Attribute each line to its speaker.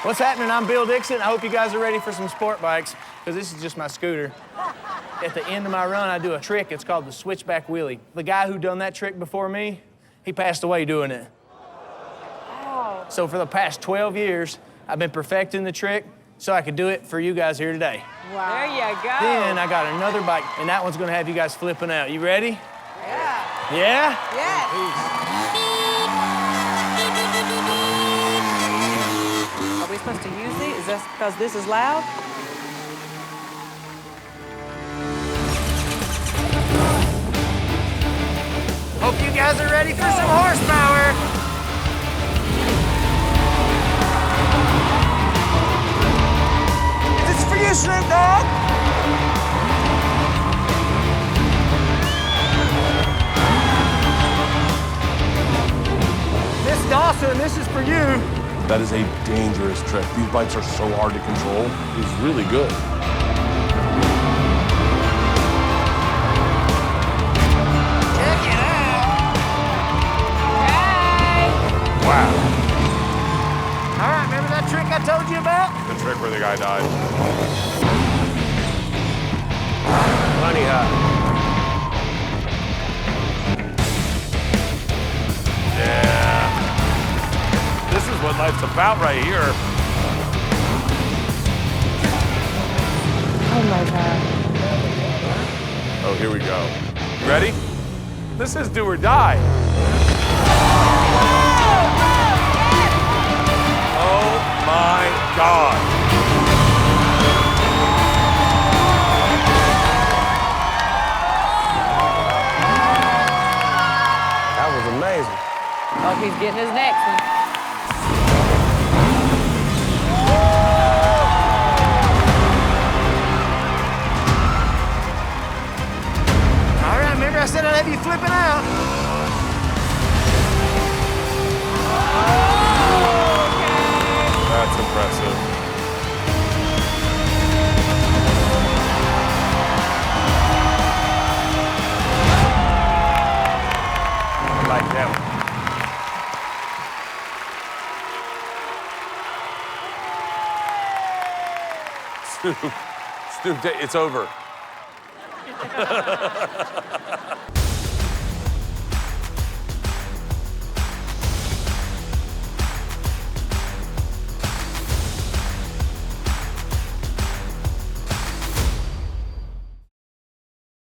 Speaker 1: What's happening? I'm Bill Dixon. I hope you guys are ready for some sport bikes, because this is just my scooter. At the end of my run, I do a trick. It's called the switchback wheelie. The guy who done that trick before me, he passed away doing it.
Speaker 2: Oh.
Speaker 1: So for the past 12 years, I've been perfecting the trick so I could do it for you guys here today.
Speaker 2: Wow. There you go.
Speaker 1: Then I got another bike, and that one's gonna have you guys flipping out. You ready?
Speaker 2: Yeah.
Speaker 1: Yeah?
Speaker 2: Yes. Are we supposed to use these? Is that because this is loud?
Speaker 1: Hope you guys are ready for some horsepower. This is for you, Snoop Dogg. Miss Dawson, this is for you.
Speaker 3: That is a dangerous trick. These bikes are so hard to control. He's really good.
Speaker 1: Check it out.
Speaker 2: Hey.
Speaker 3: Wow.
Speaker 1: All right, remember that trick I told you about?
Speaker 3: The trick where the guy died.
Speaker 1: Money hot.
Speaker 3: Yeah. This is what life's about right here.
Speaker 2: Oh my God.
Speaker 3: Oh, here we go. You ready? This is do or die. Oh my God.
Speaker 1: That was amazing.
Speaker 2: Oh, he's getting his next one.
Speaker 1: All right, remember I said I'd have you flipping out.
Speaker 3: That's impressive.
Speaker 1: I like that one.
Speaker 3: Snoop, it's over.